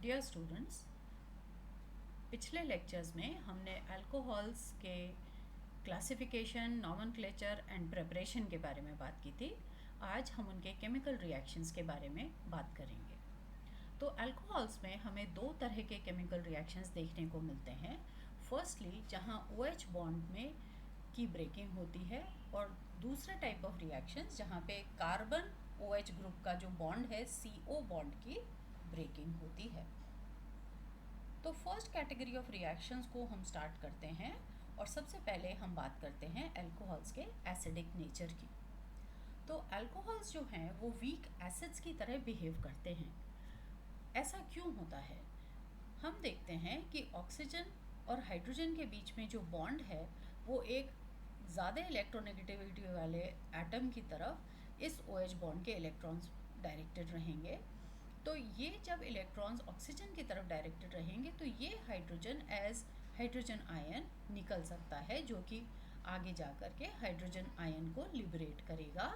Dear students, पिछले lectures में हमने अल्कोहल्स के क्लासिफिकेशन, नॉमेनक्लेचर एंड प्रिपरेशन के बारे में बात की थी। आज हम उनके केमिकल रिएक्शंस के बारे में बात करेंगे। तो अल्कोहल्स में हमें दो तरह के केमिकल रिएक्शंस देखने को मिलते हैं। फर्स्टली जहाँ OH बॉन्ड में की ब्रेकिंग होती है, और दूसरा टाइप ऑफ रिएक्शंस जहाँ पे कार्बन OH ग्रुप का जो बॉन्ड है CO बॉन्ड की ब्रेकिंग होती है। तो फर्स्ट कैटेगरी ऑफ रिएक्शंस को हम स्टार्ट करते हैं, और सबसे पहले हम बात करते हैं अल्कोहल्स के एसिडिक नेचर की। तो अल्कोहल्स जो हैं वो वीक एसिड्स की तरह बिहेव करते हैं। ऐसा क्यों होता है? हम देखते हैं कि ऑक्सीजन और हाइड्रोजन के बीच में जो बॉन्ड है वो एक ज़्यादा इलेक्ट्रोनेगेटिविटी वाले एटम की तरफ इस OH बॉन्ड के इलेक्ट्रॉन्स डायरेक्टेड रहेंगे। तो ये जब इलेक्ट्रॉन्स ऑक्सीजन की तरफ डायरेक्टेड रहेंगे तो ये हाइड्रोजन एज हाइड्रोजन आयन निकल सकता है, जो कि आगे जा कर के हाइड्रोजन आयन को लिबरेट करेगा।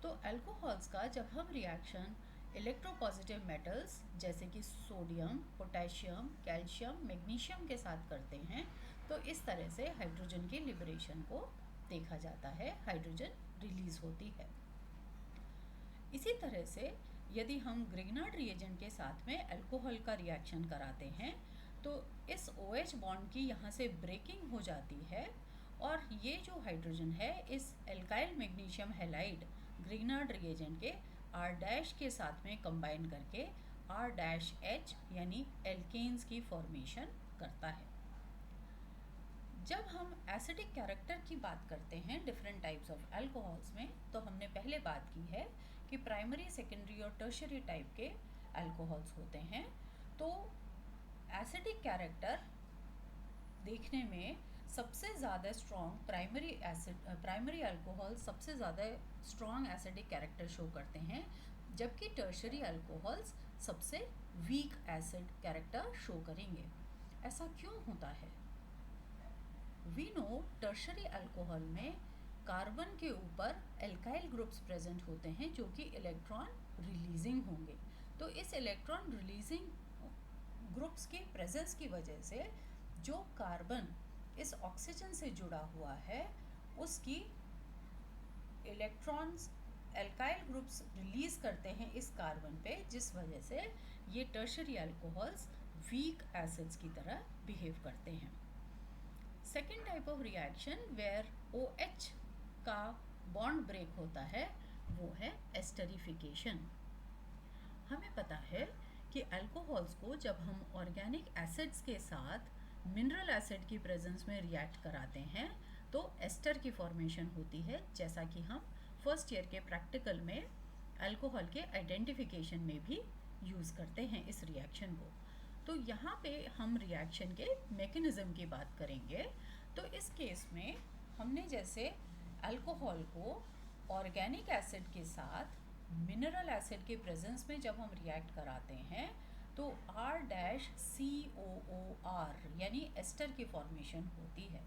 तो अल्कोहल्स का जब हम रिएक्शन इलेक्ट्रोपॉजिटिव मेटल्स जैसे कि सोडियम, पोटेशियम, कैल्शियम, मैग्नीशियम के साथ करते हैं तो इस तरह से हाइड्रोजन की लिबरेशन को देखा जाता है, हाइड्रोजन रिलीज होती है। इसी तरह से यदि हम ग्रिग्नार्ड रिएजेंट के साथ में अल्कोहल का रिएक्शन कराते हैं तो इस OH बॉन्ड की यहाँ से ब्रेकिंग हो जाती है, और ये जो हाइड्रोजन है इस alkyl magnesium halide Grignard reagent के R' के साथ में कंबाइन करके R' यानी एल्केन्स की फॉर्मेशन करता है। जब हम एसिडिक कैरेक्टर की बात करते हैं डिफरेंट टाइप्स ऑफ अल्कोहल्स में, तो हमने पहले बात की है कि प्राइमरी, सेकेंडरी और टर्शियरी टाइप के अल्कोहल्स होते हैं। तो एसिडिक कैरेक्टर देखने में सबसे ज़्यादा स्ट्रॉन्ग प्राइमरी अल्कोहल सबसे ज़्यादा स्ट्रॉन्ग एसिडिक कैरेक्टर शो करते हैं, जबकि टर्शियरी अल्कोहल्स सबसे वीक एसिड कैरेक्टर शो करेंगे। ऐसा क्यों होता है? वी नो टर्शरी अल्कोहल में कार्बन के ऊपर एल्काइल ग्रुप्स प्रेजेंट होते हैं जो कि इलेक्ट्रॉन रिलीजिंग होंगे। तो इस इलेक्ट्रॉन रिलीजिंग ग्रुप्स की प्रेजेंस की वजह से जो कार्बन इस ऑक्सीजन से जुड़ा हुआ है उसकी इलेक्ट्रॉन्स एल्काइल ग्रुप्स रिलीज करते हैं इस कार्बन पे, जिस वजह से ये टर्शरी अल्कोहल्स वीक एसिड्स की तरह बिहेव करते हैं। Second type of reaction where OH का बॉन्ड ब्रेक होता है वो है एस्टरिफिकेशन। हमें पता है कि अल्कोहल्स को जब हम ऑर्गेनिक एसिड्स के साथ मिनरल एसिड की प्रेजेंस में रिएक्ट कराते हैं तो एस्टर की फॉर्मेशन होती है, जैसा कि हम फर्स्ट ईयर के प्रैक्टिकल में अल्कोहल के आइडेंटिफिकेशन में भी यूज़ करते हैं इस रिएक्शन को। तो यहाँ पे हम रिएक्शन के मैकेनिज़्म की बात करेंगे। तो इस केस में हमने जैसे अल्कोहल को ऑर्गेनिक एसिड के साथ मिनरल एसिड के प्रेजेंस में जब हम रिएक्ट कराते हैं तो R' COOR यानी एस्टर की फॉर्मेशन होती है।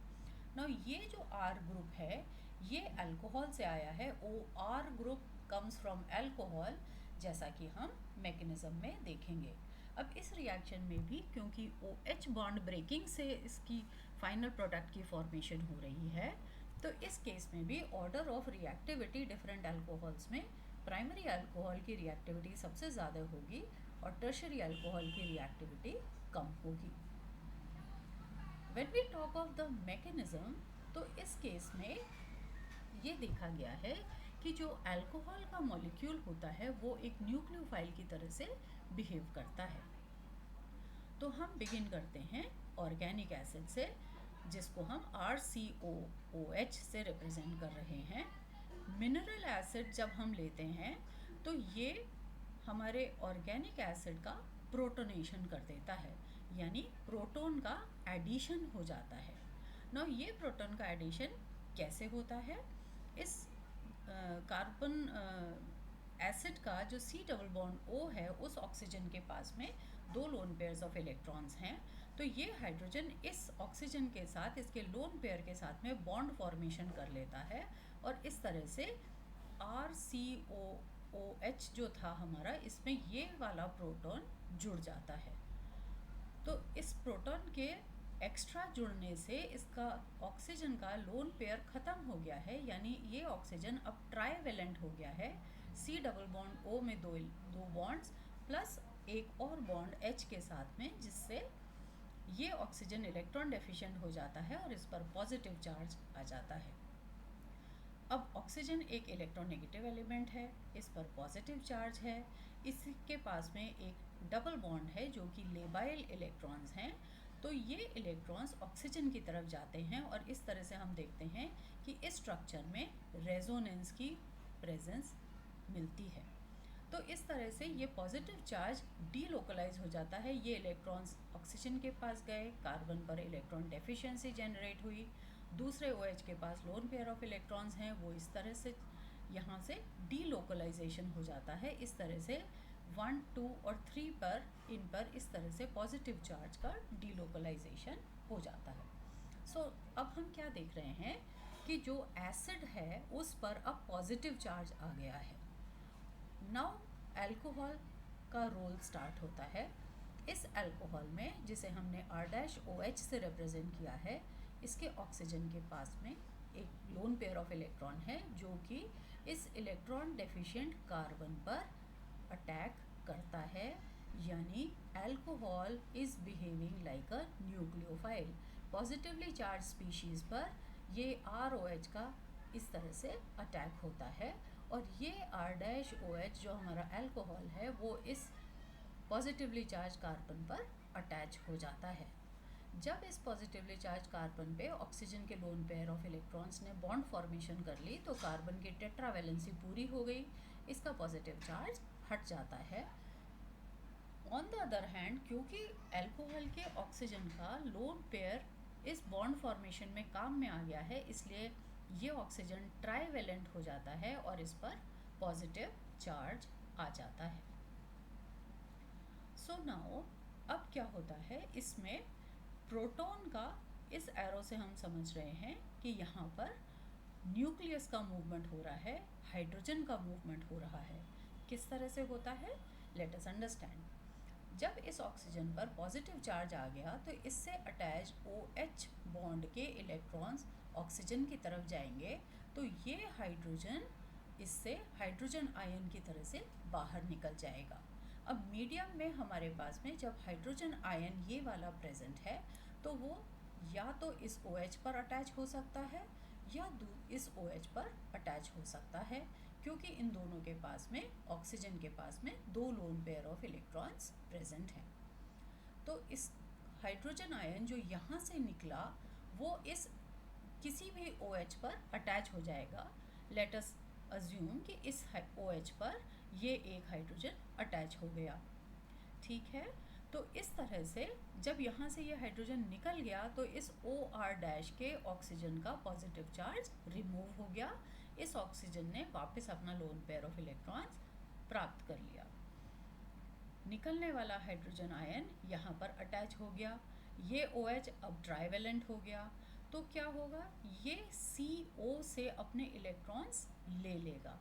ना ये जो R ग्रुप है ये अल्कोहल से आया है। OR group comes from alcohol, जैसा कि हम मैकेनिज्म में देखेंगे। अब इस रिएक्शन में भी क्योंकि OH बॉन्ड ब्रेकिंग से इसकी फाइनल प्रोडक्ट की फॉर्मेशन हो रही है, तो इस केस में भी order of reactivity different alcohols में प्राइमरी अल्कोहल की रिएक्टिविटी सबसे ज़्यादा होगी और टर्शियरी अल्कोहल की रिएक्टिविटी कम होगी। When we talk of the mechanism, तो इस केस में ये देखा गया है कि जो अल्कोहल का मॉलिक्यूल होता है वो एक न्यूक्लियोफाइल की तरह से बिहेव करता है। तो हम बिगिन करते हैं ऑर्गेनिक एसिड से, जिसको हम RCOOH से रिप्रेजेंट कर रहे हैं। मिनरल एसिड जब हम लेते हैं तो ये हमारे ऑर्गेनिक एसिड का प्रोटोनेशन कर देता है, यानी प्रोटॉन का एडिशन हो जाता है। ना ये प्रोटॉन का एडिशन कैसे होता है? इस कार्बन एसिड का जो C डबल बॉन्ड O है उस ऑक्सीजन के पास में 2 लोन पेयर्स ऑफ इलेक्ट्रॉन्स हैं। तो ये हाइड्रोजन इस ऑक्सीजन के साथ इसके लोन पेयर के साथ में बॉन्ड फॉर्मेशन कर लेता है, और इस तरह से RCOOH जो था हमारा, इसमें ये वाला प्रोटॉन जुड़ जाता है। तो इस प्रोटॉन के एक्स्ट्रा जुड़ने से इसका ऑक्सीजन का लोन पेयर ख़त्म हो गया है, यानी ये ऑक्सीजन अब ट्राईवेलेंट हो गया है। सी डबल बॉन्ड ओ में दो बॉन्ड्स प्लस एक और बॉन्ड एच के साथ में, जिससे ये ऑक्सीजन इलेक्ट्रॉन डेफिशिएंट हो जाता है और इस पर पॉजिटिव चार्ज आ जाता है। अब ऑक्सीजन एक इलेक्ट्रोनेगेटिव एलिमेंट है, इस पर पॉजिटिव चार्ज है, इसके पास में एक डबल बॉन्ड है जो कि लेबाइल इलेक्ट्रॉन्स हैं। तो ये इलेक्ट्रॉन्स ऑक्सीजन की तरफ जाते हैं और इस तरह से हम देखते हैं कि इस स्ट्रक्चर में रेजोनेंस की प्रेजेंस मिलती है। तो इस तरह से ये पॉजिटिव चार्ज डीलोकलाइज हो जाता है। ये इलेक्ट्रॉन्स ऑक्सीजन के पास गए, कार्बन पर इलेक्ट्रॉन डेफिशिएंसी जनरेट हुई, दूसरे OH के पास लोन पेयर ऑफ इलेक्ट्रॉन्स हैं, वो इस तरह से यहाँ से डीलोकलाइजेशन हो जाता है। इस तरह से 1, 2 और 3 पर इन पर इस तरह से पॉजिटिव चार्ज का डीलोकलाइजेशन हो जाता है। अब हम क्या देख रहे हैं कि जो एसिड है उस पर अब पॉजिटिव चार्ज आ गया है। नाउ अल्कोहल का रोल स्टार्ट होता है। इस अल्कोहल में, जिसे हमने R-OH से रिप्रेजेंट किया है, इसके ऑक्सीजन के पास में एक लोन पेयर ऑफ इलेक्ट्रॉन है जो कि इस इलेक्ट्रॉन डेफिशिएंट कार्बन पर अटैक करता है, यानी alcohol is behaving like a nucleophile. Positively charge species पर ये R-OH का इस तरह से अटैक होता है और ये R-OH जो हमारा अल्कोहल है वो इस पॉजिटिवली चार्ज कार्बन पर अटैच हो जाता है। जब इस पॉजिटिवली चार्ज कार्बन पे ऑक्सीजन के लोन पेयर ऑफ इलेक्ट्रॉन्स ने बॉन्ड फॉर्मेशन कर ली तो कार्बन की टेट्रावैलेंसी पूरी हो गई, इसका पॉजिटिव चार्ज हट जाता है। ऑन द अदर हैंड, क्योंकि अल्कोहल के ऑक्सीजन का लोन पेयर इस बॉन्ड फॉर्मेशन में काम में आ गया है, इसलिए ये ऑक्सीजन ट्राईवेलेंट हो जाता है और इस पर पॉजिटिव चार्ज आ जाता है। सो नाउ अब क्या होता है, इसमें प्रोटॉन का इस एरो से हम समझ रहे हैं कि यहाँ पर न्यूक्लियस का मूवमेंट हो रहा है, हाइड्रोजन का मूवमेंट हो रहा है। किस तरह से होता है, लेट अस अंडरस्टैंड। जब इस ऑक्सीजन पर पॉजिटिव चार्ज आ गया तो इससे अटैच OH बॉन्ड के इलेक्ट्रॉन्स ऑक्सीजन की तरफ जाएंगे, तो ये हाइड्रोजन इससे हाइड्रोजन आयन की तरह से बाहर निकल जाएगा। अब मीडियम में हमारे पास में जब हाइड्रोजन आयन ये वाला प्रेजेंट है तो वो या तो इस OH पर अटैच हो सकता है या इस OH पर अटैच हो सकता है, क्योंकि इन दोनों के पास में ऑक्सीजन के पास में दो lone pair of electrons present हैं। तो इस हाइड्रोजन आयन जो यहाँ से निकला वो इस किसी भी OH पर अटैच हो जाएगा। लेट अस अज्यूम कि इस OH पर ये एक हाइड्रोजन अटैच हो गया, ठीक है। तो इस तरह से जब यहाँ से ये हाइड्रोजन निकल गया तो इस OR- के ऑक्सीजन का पॉजिटिव चार्ज रिमूव हो गया, इस ऑक्सीजन ने वापस अपना लोन पेयर ऑफ इलेक्ट्रॉन्स प्राप्त कर लिया। निकलने वाला हाइड्रोजन आयन यहाँ पर अटैच हो गया, ये OH अब ट्राईवेलेंट हो गया, तो क्या होगा, ये CO से अपने इलेक्ट्रॉन्स ले लेगा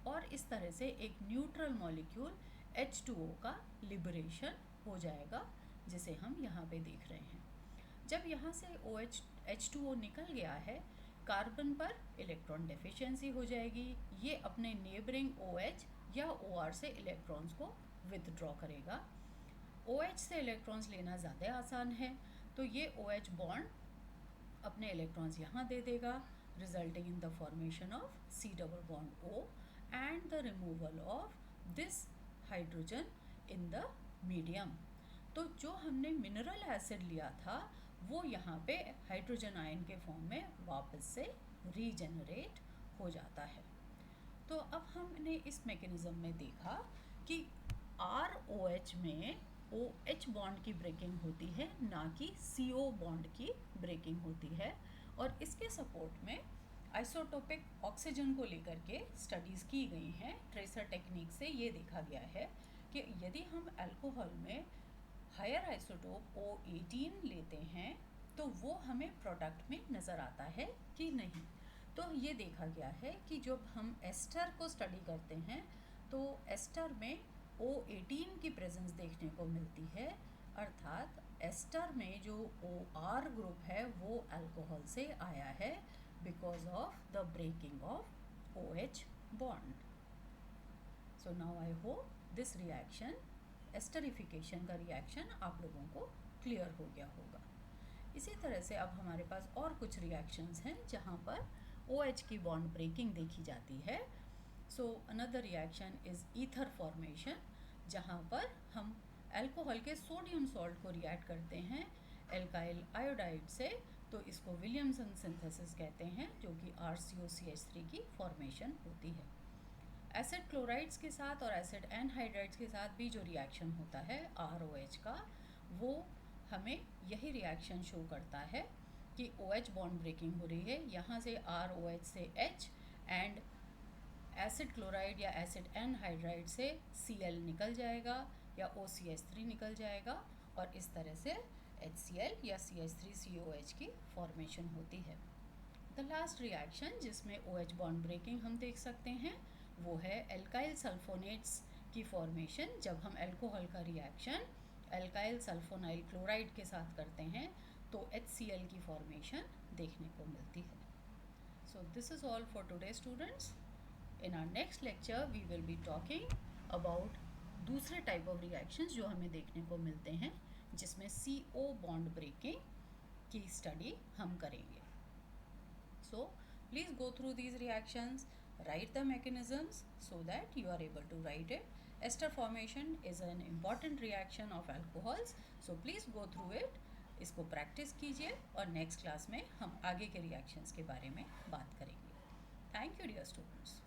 और इस तरह से एक न्यूट्रल मॉलिक्यूल H2O का लिबरेशन हो जाएगा, जिसे हम यहाँ पे देख रहे हैं। जब यहाँ से H2O निकल गया है, कार्बन पर इलेक्ट्रॉन डेफिशिएंसी हो जाएगी, ये अपने नेबरिंग OH या OR से इलेक्ट्रॉन्स को विथड्रॉ करेगा। OH से इलेक्ट्रॉन्स लेना ज़्यादा आसान है, तो ये OH बॉन्ड अपने इलेक्ट्रॉन्स यहाँ दे देगा, resulting in the formation of C double bond O and the removal of this hydrogen in the medium। तो जो हमने मिनरल एसिड लिया था वो यहाँ पे हाइड्रोजन आयन के फॉर्म में वापस से रीजेनरेट हो जाता है। तो अब हमने इस मैकेनिज्म में देखा कि R-OH में OH बॉन्ड की ब्रेकिंग होती है, ना कि CO बॉन्ड की ब्रेकिंग होती है, और इसके सपोर्ट में आइसोटोपिक ऑक्सीजन को लेकर के स्टडीज़ की गई हैं। ट्रेसर टेक्निक से ये देखा गया है कि यदि हम अल्कोहल में हायर आइसोटोप O18 लेते हैं तो वो हमें प्रोडक्ट में नज़र आता है कि नहीं। तो ये देखा गया है कि जब हम एस्टर को स्टडी करते हैं तो एस्टर में O18 की प्रेजेंस देखने को मिलती है, अर्थात एस्टर में जो OR ग्रुप है वो अल्कोहल से आया है because of the breaking of OH bond. So now I hope this reaction, esterification का रिएक्शन, आप लोगों को क्लियर हो गया होगा. इसी तरह से अब हमारे पास और कुछ रिएक्शंस हैं जहाँ पर OH की बॉन्ड ब्रेकिंग देखी जाती है. So another reaction is ether formation, जहाँ पर हम अल्कोहल के सोडियम सॉल्ट को रिएक्ट करते हैं एल्काइल आयोडाइड से, तो इसको विलियमसन सिंथेसिस कहते हैं, जो कि RCOCH3 की फॉर्मेशन होती है. एसिड क्लोराइड्स के साथ और एसिड एनहाइड्राइड्स के साथ भी जो रिएक्शन होता है ROH का, वो हमें यही रिएक्शन शो करता है कि OH बॉन्ड ब्रेकिंग हो रही है. यहाँ से ROH से H एंड एसिड क्लोराइड या एसिड एनहाइड्राइड से Cl निकल जाएगा या OCH3 निकल जाएगा, और इस तरह से HCl या CH3COH की फॉर्मेशन होती है. द लास्ट रिएक्शन जिसमें OH बॉन्ड ब्रेकिंग हम देख सकते हैं वो है एल्काइल सल्फोनेट्स की फॉर्मेशन. जब हम अल्कोहल का रिएक्शन एल्काइल सल्फोनाइल क्लोराइड के साथ करते हैं तो HCl की फॉर्मेशन देखने को मिलती है. So this is all for today students. In our next lecture we will be talking about दूसरे टाइप ऑफ रिएक्शंस जो हमें देखने को मिलते हैं, जिसमें CO बॉन्ड ब्रेकिंग की स्टडी हम करेंगे. So please go through these reactions, write the mechanisms so that you are able to write it. Ester formation is an important reaction of alcohols, so please go through it. इसको practice कीजिए और next class में हम आगे के reactions के बारे में बात करेंगे. Thank you dear students.